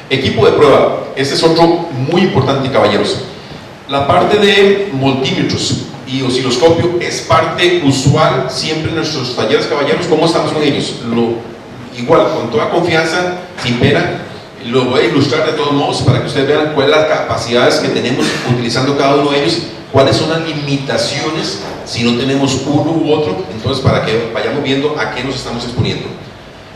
Equipo de prueba, este es otro muy importante, caballeros. La parte de multímetros y osciloscopio es parte usual siempre en nuestros talleres, caballeros. ¿Cómo estamos con ellos? Igual, con toda confianza, sin pena, lo voy a ilustrar de todos modos para que ustedes vean cuáles son las capacidades que tenemos utilizando cada uno de ellos, cuáles son las limitaciones si no tenemos uno u otro, entonces para que vayamos viendo a qué nos estamos exponiendo.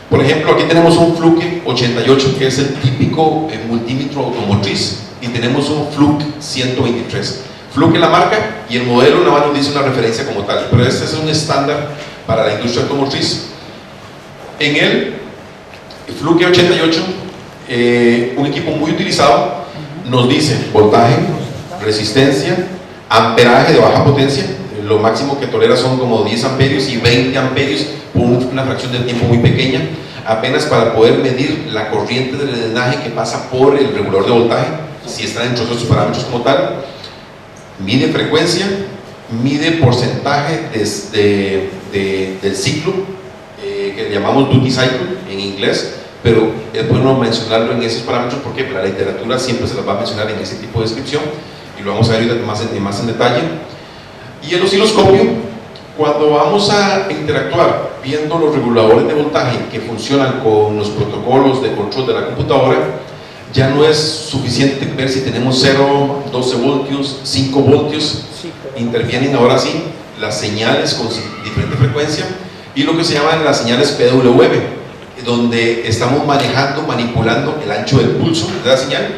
Por ejemplo, aquí tenemos un Fluke 88, que es el típico multímetro automotriz, y tenemos un Fluke 123. Fluke es la marca y el modelo nada más nos dice una referencia como tal, pero este es un estándar para la industria automotriz. En el Fluke 88, un equipo muy utilizado, nos dice voltaje, resistencia, amperaje de baja potencia, lo máximo que tolera son como 10 amperios y 20 amperios por una fracción de tiempo muy pequeña, apenas para poder medir la corriente de drenaje que pasa por el regulador de voltaje, si está dentro de esos parámetros como tal. Mide frecuencia, mide porcentaje del ciclo, que le llamamos duty cycle en inglés, pero es bueno mencionarlo en esos parámetros porque la literatura siempre se los va a mencionar en ese tipo de descripción y lo vamos a ver más en detalle. Y el osciloscopio, cuando vamos a interactuar viendo los reguladores de voltaje que funcionan con los protocolos de control de la computadora, ya no es suficiente ver si tenemos 0, 12 voltios, 5 voltios, intervienen ahora sí las señales con diferente frecuencia y lo que se llaman las señales PWM, donde estamos manipulando el ancho del pulso de la señal,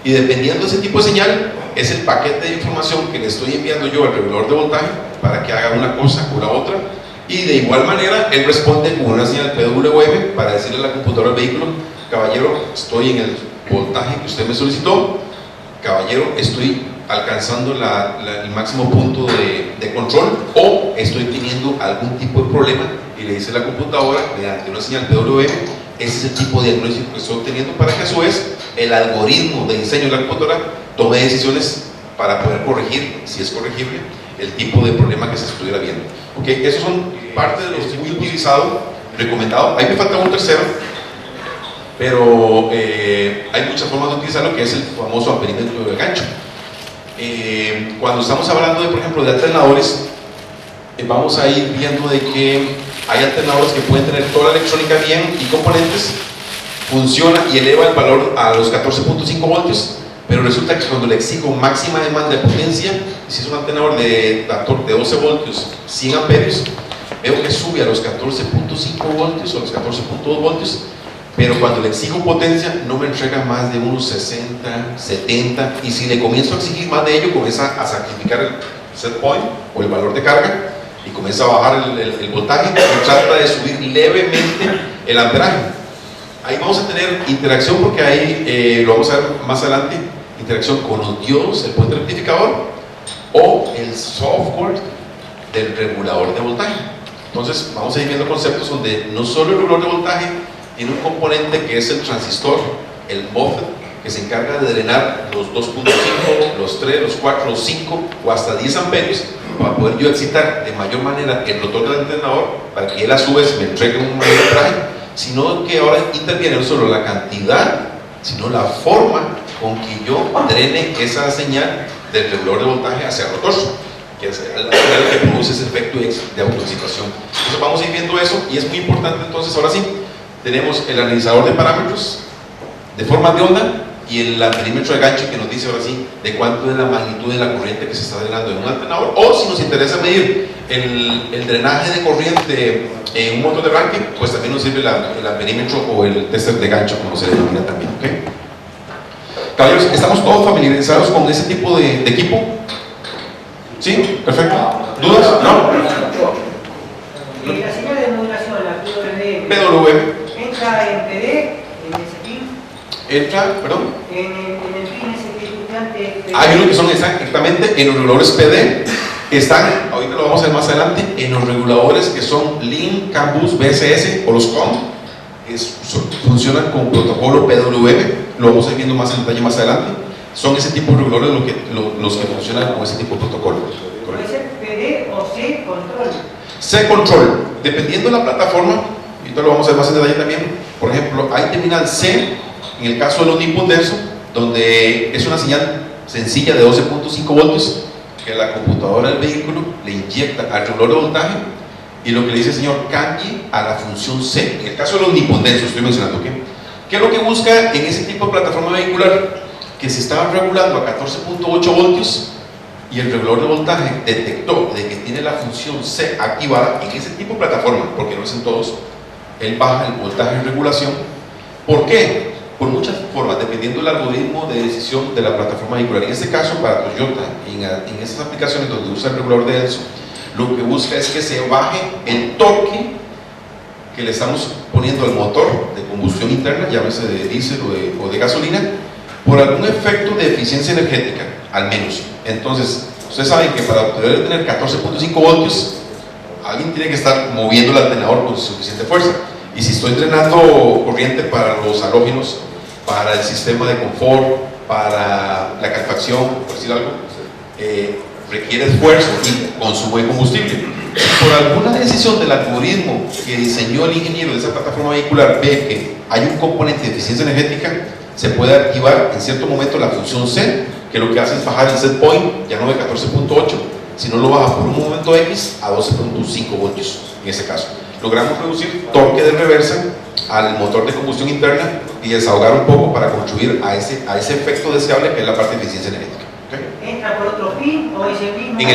y dependiendo de ese tipo de señal es el paquete de información que le estoy enviando yo al regulador de voltaje para que haga una cosa o la otra, y de igual manera él responde con una señal PWM para decirle a la computadora del vehículo: caballero, estoy en el voltaje que usted me solicitó, caballero, estoy alcanzando el máximo punto de control, o estoy teniendo algún tipo de problema, y le dice la computadora mediante una señal PWM: ese es el tipo de diagnóstico que estoy obteniendo, para que a su vez el algoritmo de diseño de la computadora tome decisiones para poder corregir, si es corregible, el tipo de problema que se estuviera viendo. Okay, esos son parte de los muy utilizados, recomendados. Ahí me falta un tercero, pero hay muchas formas de utilizarlo, que es el famoso amperímetro de gancho. Cuando estamos hablando de, por ejemplo, de alternadores, vamos a ir viendo de que hay alternadores que pueden tener toda la electrónica bien y componentes, funciona y eleva el valor a los 14.5 voltios, pero resulta que cuando le exijo máxima demanda de potencia, si es un alternador de 12 voltios, 100 amperios, veo que sube a los 14.5 voltios o los 14.2 voltios, pero cuando le exijo potencia no me entrega más de unos 60, 70, y si le comienzo a exigir más de ello, comienza a sacrificar el set point o el valor de carga y comienza a bajar el voltaje y trata de subir levemente el amperaje. Ahí vamos a tener interacción, porque ahí lo vamos a ver más adelante, interacción con los diodos, el puente rectificador o el software del regulador de voltaje. Entonces vamos a ir viendo conceptos donde no solo el regulador de voltaje tiene un componente que es el transistor, el MOSFET, que se encarga de drenar los 2.5, los 3, los 4, los 5 o hasta 10 amperios para poder yo excitar de mayor manera el rotor del alternador para que él a su vez me entregue un mayor amperaje, sino que ahora interviene no solo la cantidad, sino la forma con que yo drene esa señal del regulador de voltaje hacia el rotor, que es el que produce ese efecto de autoexcitación. Entonces vamos a ir viendo eso, y es muy importante. Entonces ahora sí, tenemos el analizador de parámetros de formas de onda y el amperímetro de gancho, que nos dice ahora sí de cuánto es la magnitud de la corriente que se está drenando en un alternador, o si nos interesa medir el drenaje de corriente en un motor de arranque, pues también nos sirve el amperímetro o el tester de gancho, como se denomina también. ¿Okay? Caballeros, ¿estamos todos familiarizados con ese tipo de equipo? ¿Sí? Perfecto. ¿Dudas? ¿No? La señal de modulación, la PWM. ¿Entra en PD, en ese pin? ¿Entra, perdón? En el pin ese que tú antes. Hay unos que son exactamente en los reguladores PD, están, ahorita lo vamos a ver más adelante, en los reguladores que son Link, Campus, BSS o los COM, funcionan con protocolo PWM, lo vamos a ir viendo más en detalle más adelante. Son ese tipo de reguladores los que funcionan con ese tipo de protocolo. ¿Puede ser PD o C control? C control, dependiendo de la plataforma, ahorita lo vamos a ver más en detalle también. Por ejemplo, hay terminal C En el caso del omnipundenso, donde es una señal sencilla de 12.5 voltios, que la computadora del vehículo le inyecta al regulador de voltaje y lo que le dice el señor, cambie a la función C. En el caso del omnipundenso, estoy mencionando, ¿qué es lo que busca en ese tipo de plataforma vehicular? Que se estaba regulando a 14.8 voltios y el regulador de voltaje detectó de que tiene la función C activada en ese tipo de plataforma, porque no es en todos, él baja el voltaje en regulación. ¿Por qué? Por muchas formas, dependiendo del algoritmo de decisión de la plataforma vehicular. En este caso, para Toyota, en esas aplicaciones donde usa el regulador de ENSO, lo que busca es que se baje el torque que le estamos poniendo al motor de combustión interna, llámese de diésel o de gasolina, por algún efecto de eficiencia energética, al menos. Entonces, ustedes saben que para poder tener 14.5 voltios, alguien tiene que estar moviendo el alternador con suficiente fuerza. Y si estoy drenando corriente para los halógenos, para el sistema de confort, para la calefacción, por decir algo, requiere esfuerzo y consumo de combustible. Por alguna decisión del algoritmo que diseñó el ingeniero de esa plataforma vehicular ve que hay un componente de eficiencia energética, se puede activar en cierto momento la función C, que lo que hace es bajar el set point, ya no de 14.8, sino lo baja por un momento X a 12.5 voltios en ese caso. Logramos reducir torque de reversa al motor de combustión interna y desahogar un poco para contribuir a ese efecto deseable que es la parte de eficiencia energética. ¿Okay? ¿Entra por otro pin o ese mismo? En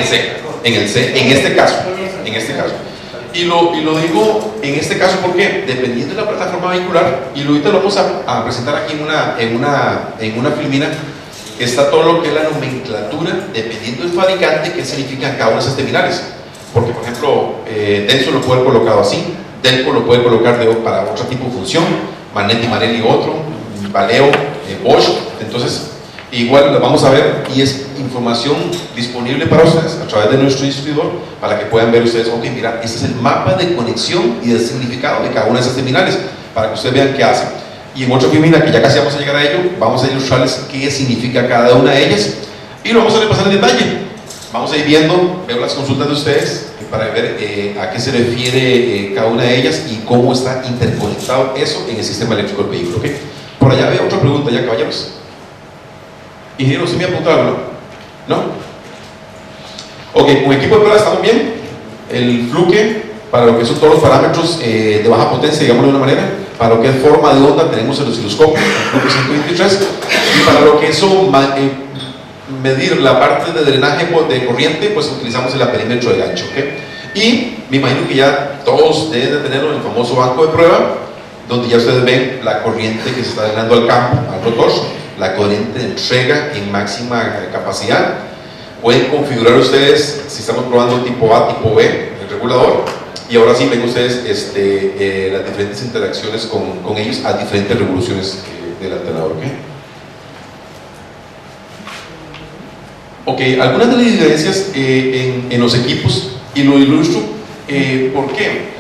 el C, en este caso. Y lo digo en este caso porque dependiendo de la plataforma vehicular, y ahorita lo vamos a presentar aquí en una filmina, está todo lo que es la nomenclatura, dependiendo del fabricante, qué significan cada una de esas terminales. Porque, por ejemplo, Denso lo puede haber colocado así, Delco lo puede colocar para otro tipo de función, Manetti Marelli otro, Valeo, Bosch. Entonces, igual la vamos a ver y es información disponible para ustedes a través de nuestro distribuidor para que puedan ver ustedes, ok, mira, este es el mapa de conexión y del significado de cada una de esas terminales para que ustedes vean qué hacen. Y en otra filmina, que ya casi vamos a llegar a ello, vamos a ilustrarles qué significa cada una de ellas y lo vamos a repasar en detalle. Vamos a ir viendo, veo las consultas de ustedes para ver a qué se refiere cada una de ellas y cómo está interconectado eso en el sistema eléctrico del vehículo. ¿Okay? Por allá veo otra pregunta ya, caballeros. Ingeniero, ¿usted me apuntó algo? ¿No? Ok, con equipo de prueba estamos bien. El fluke, para lo que son todos los parámetros de baja potencia, digámoslo de una manera, para lo que es forma de onda tenemos el osciloscopio, el fluke 123, y para lo que es medir la parte de drenaje de corriente, pues utilizamos el amperímetro de gancho. ¿Okay? Y me imagino que ya todos deben de tenerlo en el famoso banco de prueba, donde ya ustedes ven la corriente que se está drenando al campo, al rotor, la corriente de entrega en máxima capacidad. Pueden configurar ustedes, si estamos probando tipo A, tipo B, el regulador, y ahora sí ven ustedes las diferentes interacciones con ellos a diferentes revoluciones del alternador. Ok, algunas de las diferencias en los equipos, y lo ilustro, ¿por qué?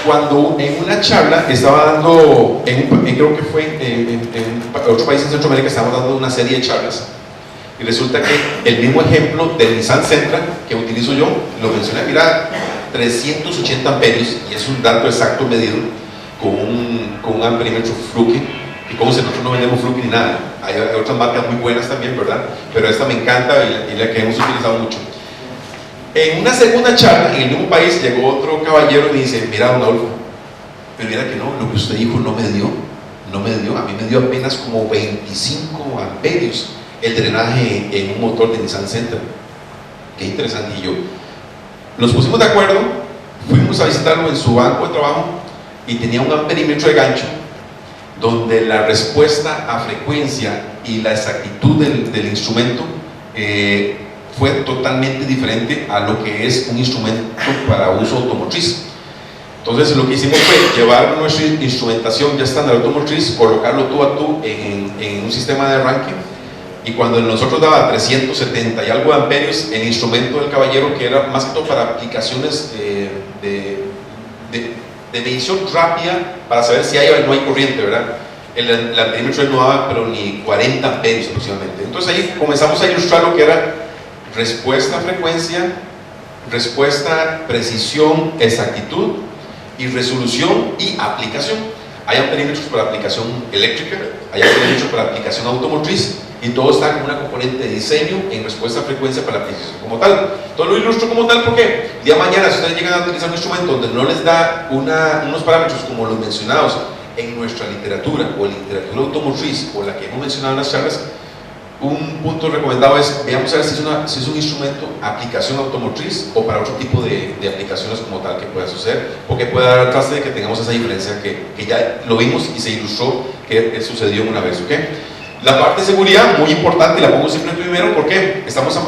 Cuando en una charla estaba dando, creo que fue en otro país en Centroamérica, estábamos dando una serie de charlas, y resulta que el mismo ejemplo del Nissan Sentra que utilizo yo, lo mencioné, mira, 380 amperios, y es un dato exacto medido con un amperímetro Fluke. Y como si nosotros no vendemos Fluke ni nada, hay otras marcas muy buenas también, ¿verdad? Pero esta me encanta y la que hemos utilizado mucho. En una segunda charla, en el mismo país, llegó otro caballero y me dice, mira, don Adolfo, pero mira que no, lo que usted dijo no me dio, a mí me dio apenas como 25 amperios el drenaje en un motor de Nissan Sentra. Qué interesante. Y yo, nos pusimos de acuerdo, fuimos a visitarlo en su banco de trabajo y tenía un amperímetro de gancho donde la respuesta a frecuencia y la exactitud del instrumento fue totalmente diferente a lo que es un instrumento para uso automotriz. Entonces lo que hicimos fue llevar nuestra instrumentación ya estándar automotriz, colocarlo tú a tú en un sistema de arranque, y cuando nosotros daba 370 y algo de amperios, el instrumento del caballero, que era más que todo para aplicaciones de medición rápida para saber si hay o no hay corriente, ¿verdad? El amperímetro no daba pero ni 40 amperios aproximadamente. Entonces ahí comenzamos a ilustrar lo que era respuesta a frecuencia, respuesta, precisión, exactitud y resolución y aplicación. Hay amperímetros para aplicación eléctrica, hay amperímetros para aplicación automotriz, y todo está como una componente de diseño en respuesta a frecuencia para la aplicación como tal. Entonces lo ilustro como tal porque el día de mañana si ustedes llegan a utilizar un instrumento donde no les da unos parámetros como los mencionados en nuestra literatura o literatura automotriz o la que hemos mencionado en las charlas, un punto recomendado es veamos a ver si es un instrumento aplicación automotriz o para otro tipo de aplicaciones como tal que pueda suceder, porque puede dar el traste de que tengamos esa diferencia que ya lo vimos y se ilustró que sucedió una vez. ¿Okay? La parte de seguridad, muy importante, la pongo siempre primero porque estamos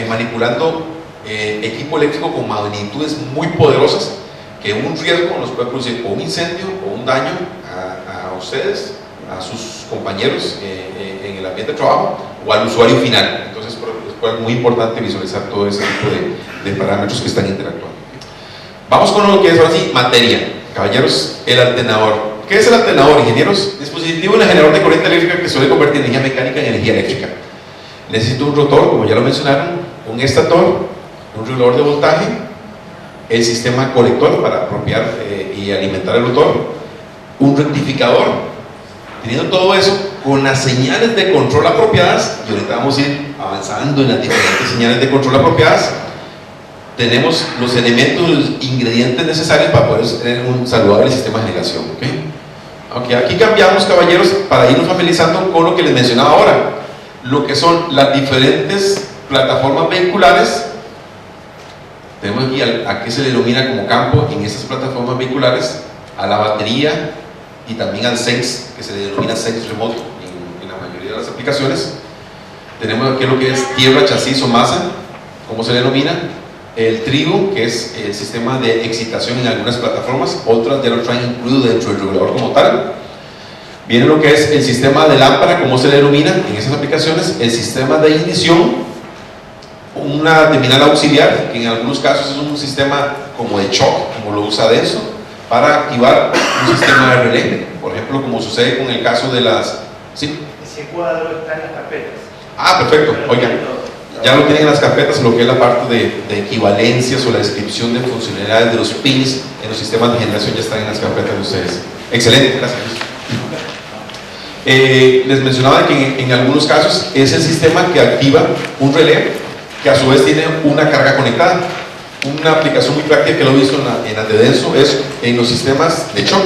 manipulando equipo eléctrico con magnitudes muy poderosas que un riesgo nos puede producir o un incendio o un daño a ustedes, a sus compañeros en el ambiente de trabajo o al usuario final. Entonces es muy importante visualizar todo ese tipo de parámetros que están interactuando. Vamos con lo que es ahora sí, materia. Caballeros, el alternador. ¿Qué es el alternador, ingenieros? Dispositivo de generador de corriente eléctrica que suele convertir energía mecánica en energía eléctrica. Necesito un rotor, como ya lo mencionaron, un estator, un regulador de voltaje, el sistema colector para apropiar y alimentar el rotor, un rectificador. Teniendo todo eso, con las señales de control apropiadas, y ahorita vamos a ir avanzando en las diferentes señales de control apropiadas, tenemos los elementos, los ingredientes necesarios para poder tener un saludable sistema de generación. ¿Okay? Aquí cambiamos, caballeros, para irnos familiarizando con lo que les mencionaba ahora, lo que son las diferentes plataformas vehiculares. Tenemos aquí a qué se le denomina como campo en estas plataformas vehiculares, a la batería y también al Sense, que se le denomina Sense Remote en la mayoría de las aplicaciones. Tenemos aquí lo que es tierra, chasis o masa, como se le denomina. El trigo, que es el sistema de excitación en algunas plataformas, otras ya lo traen incluido dentro del regulador como tal. Viene lo que es el sistema de lámpara, como se le denomina en esas aplicaciones, el sistema de ignición, una terminal auxiliar, que en algunos casos es un sistema como de shock, como lo usa Denso, para activar un sistema de relé, por ejemplo, como sucede con el caso de las... ¿Sí? Ese cuadro está en las carpetas. Ah, perfecto, oigan. Ya lo tienen en las carpetas, lo que es la parte de equivalencias o la descripción de funcionalidades de los pins en los sistemas de generación ya están en las carpetas de ustedes. Excelente, gracias. Les mencionaba que en algunos casos es el sistema que activa un relé que a su vez tiene una carga conectada. Una aplicación muy práctica que lo he visto en la de Denso es en los sistemas de shock.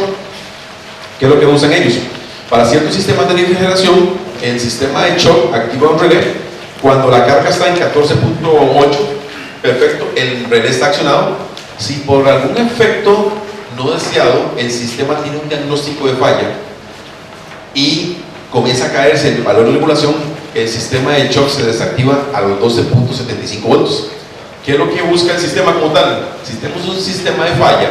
¿Qué es lo que usan ellos? Para ciertos sistemas de refrigeración, el sistema de shock activa un relé. Cuando la carga está en 14.8, perfecto, el relé está accionado. Si por algún efecto no deseado el sistema tiene un diagnóstico de falla y comienza a caerse el valor de regulación, el sistema de shock se desactiva a los 12.75 volts. ¿Qué es lo que busca el sistema como tal? Si tenemos un sistema de falla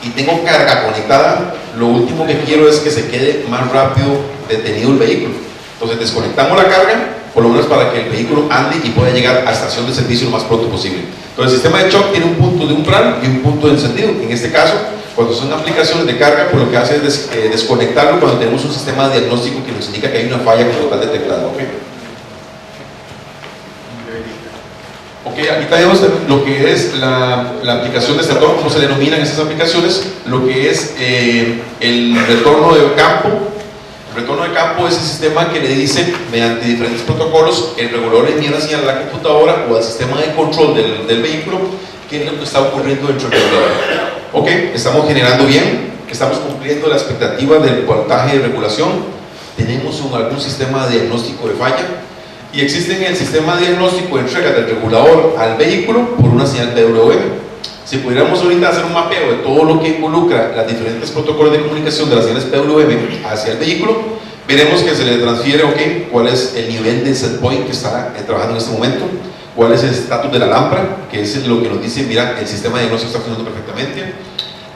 y tengo carga conectada, lo último que quiero es que se quede más rápido detenido el vehículo. Entonces desconectamos la carga, por lo menos para que el vehículo ande y pueda llegar a estación de servicio lo más pronto posible. Entonces el sistema de shock tiene un punto de umbral y un punto de encendido. En este caso, cuando son aplicaciones de carga, pues lo que hace es desconectarlo cuando tenemos un sistema de diagnóstico que nos indica que hay una falla como tal detectada. Aquí tenemos lo que es la aplicación de estator, como se denominan esas aplicaciones, lo que es el retorno de campo. El retorno de campo es el sistema que le dice, mediante diferentes protocolos, el regulador le envía una señal a la computadora o al sistema de control del vehículo qué es lo que está ocurriendo dentro del regulador. Estamos generando bien, estamos cumpliendo la expectativa del voltaje de regulación, tenemos algún sistema de diagnóstico de falla y existe el sistema de diagnóstico de entrega del regulador al vehículo por una señal PWM. Si pudiéramos ahorita hacer un mapeo de todo lo que involucra los diferentes protocolos de comunicación de las señales PWM hacia el vehículo, veremos que se le transfiere cuál es el nivel de set point que está trabajando en este momento, cuál es el estatus de la lámpara, que es lo que nos dice, mira, el sistema de diagnóstico está funcionando perfectamente.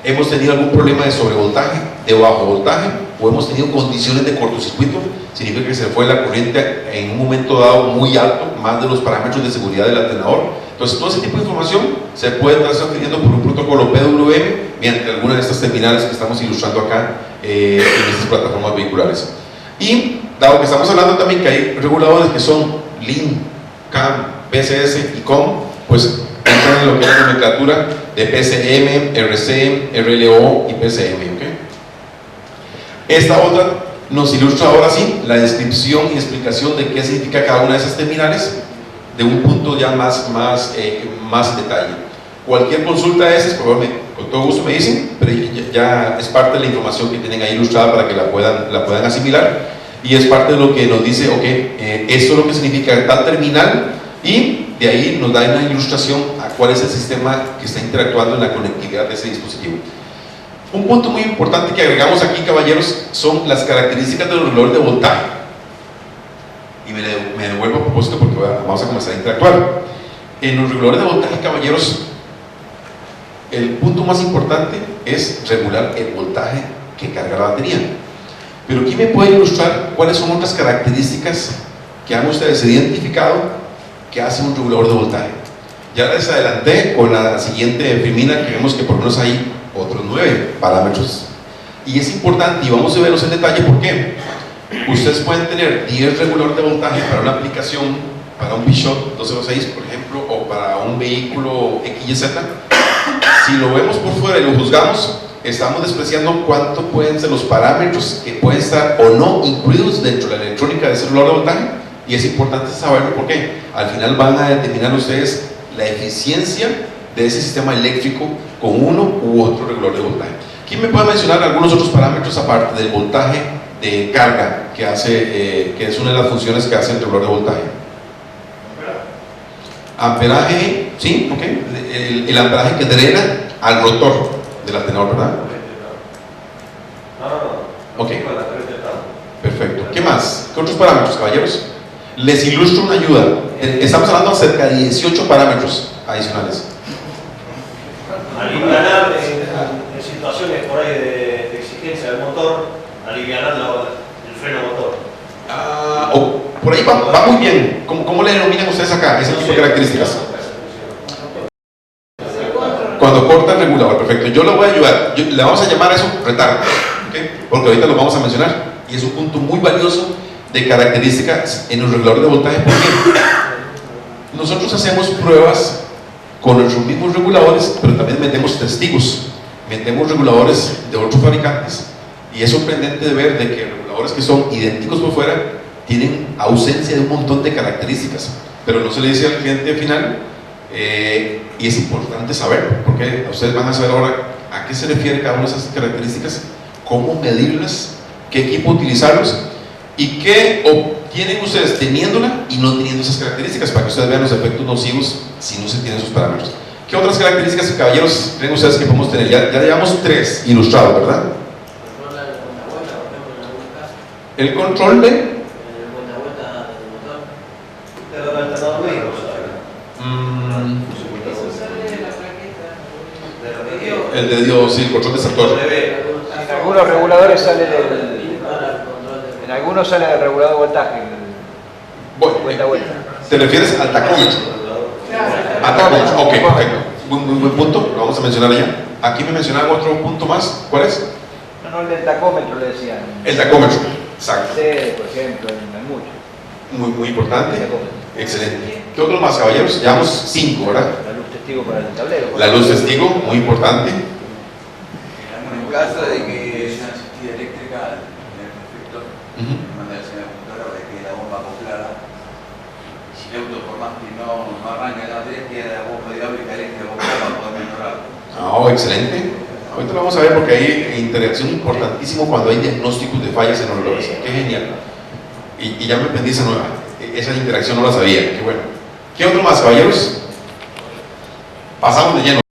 Hemos tenido algún problema de sobrevoltaje, de bajo voltaje, o hemos tenido condiciones de cortocircuito, significa que se fue la corriente en un momento dado muy alto, más de los parámetros de seguridad del alternador. Entonces todo ese tipo de información se puede estar transfiriendo por un protocolo PWM mediante alguna de estas terminales que estamos ilustrando acá en estas plataformas vehiculares. Y dado que estamos hablando también que hay reguladores que son LIN, CAM, PCS y COM, pues entran en lo que es la nomenclatura de PCM, RC, RLO y PCM. Esta otra nos ilustra ahora sí la descripción y explicación de qué significa cada una de esas terminales de un punto ya más detalle. Cualquier consulta de esas, por favor, con todo gusto me dicen, pero ya es parte de la información que tienen ahí ilustrada para que la puedan asimilar, y es parte de lo que nos dice, ok, esto es lo que significa tal terminal, y de ahí nos da una ilustración a cuál es el sistema que está interactuando en la conectividad de ese dispositivo. Un punto muy importante que agregamos aquí, caballeros, son las características del regulador de voltaje. Y me devuelvo a propósito porque vamos a comenzar a interactuar. En los reguladores de voltaje, caballeros, el punto más importante es regular el voltaje que carga la batería. Pero ¿quién me puede ilustrar cuáles son otras características que han ustedes identificado que hace un regulador de voltaje? Ya les adelanté con la siguiente filmina que vemos que por lo menos hay otros 9 parámetros. Y es importante, y vamos a verlos en detalle, ¿por qué? Ustedes pueden tener 10 reguladores de voltaje para una aplicación, para un Peugeot 206, por ejemplo, o para un vehículo XYZ. Si lo vemos por fuera y lo juzgamos, estamos despreciando cuánto pueden ser los parámetros que pueden estar o no incluidos dentro de la electrónica de ese regulador de voltaje, y es importante saberlo porque al final van a determinar ustedes la eficiencia de ese sistema eléctrico con uno u otro regulador de voltaje. ¿Quién me puede mencionar algunos otros parámetros aparte del voltaje de carga que es una de las funciones que hace el regulador de voltaje? Amperaje, sí, ok. El amperaje que drena al rotor del alternador, ¿verdad? Ok, perfecto. ¿Qué más? ¿Qué otros parámetros, caballeros? Les ilustro una ayuda. Estamos hablando de cerca de 18 parámetros adicionales. Alivianar en situaciones por ahí de exigencia del motor, alivianar el freno motor. Por ahí va muy bien. ¿Cómo le denominan ustedes acá ese tipo de características? Cuando corta el regulador, perfecto. Yo lo voy a ayudar. Le vamos a llamar a eso retardo, ¿okay? Porque ahorita lo vamos a mencionar. Y es un punto muy valioso de características en los reguladores de voltaje. ¿Por qué? Nosotros hacemos pruebas con nuestros mismos reguladores, pero también metemos testigos, metemos reguladores de otros fabricantes, y es sorprendente de ver de que reguladores que son idénticos por fuera tienen ausencia de un montón de características, pero no se le dice al cliente final, y es importante saberlo, porque ustedes van a saber ahora a qué se refiere cada una de esas características, cómo medirlas, qué equipo utilizarlos, y qué obtienen ustedes teniéndola y no teniendo esas características, para que ustedes vean los efectos nocivos si no se tienen esos parámetros. ¿Qué otras características, caballeros, creen ustedes que podemos tener? Ya llevamos 3 ilustrados, ¿verdad? El control de el de Dios, sí, el control de sector. En algunos reguladores sale en algunos sale del regulador de voltaje. Bueno, Vuelta. ¿te refieres al tacómetro? Al tacómetro, ok, perfecto. Muy buen punto, lo vamos a mencionar ya. Aquí me mencionaban otro punto más, ¿cuál es? No, el del tacómetro le decían. El tacómetro, exacto. Sí, por ejemplo, hay mucho. Muy importante, excelente. ¿Qué otros más, caballeros? Llevamos 5, ¿verdad? La luz testigo para el tablero. La luz testigo, muy importante. En caso de que es una asistida eléctrica en el conflicto, manda el señor computador de que la bomba acoplada, si el auto por más que no arranca la batería, queda la bomba hidráulica eléctrica acoplada para poder mejorar. Excelente. Ahorita lo vamos a ver porque hay interacción importantísimo cuando hay diagnósticos de fallas en los reloj. Qué genial. Y ya me aprendí esa nueva. Esa interacción no la sabía. Qué bueno. ¿Qué otro más, caballeros? Pasamos de lleno.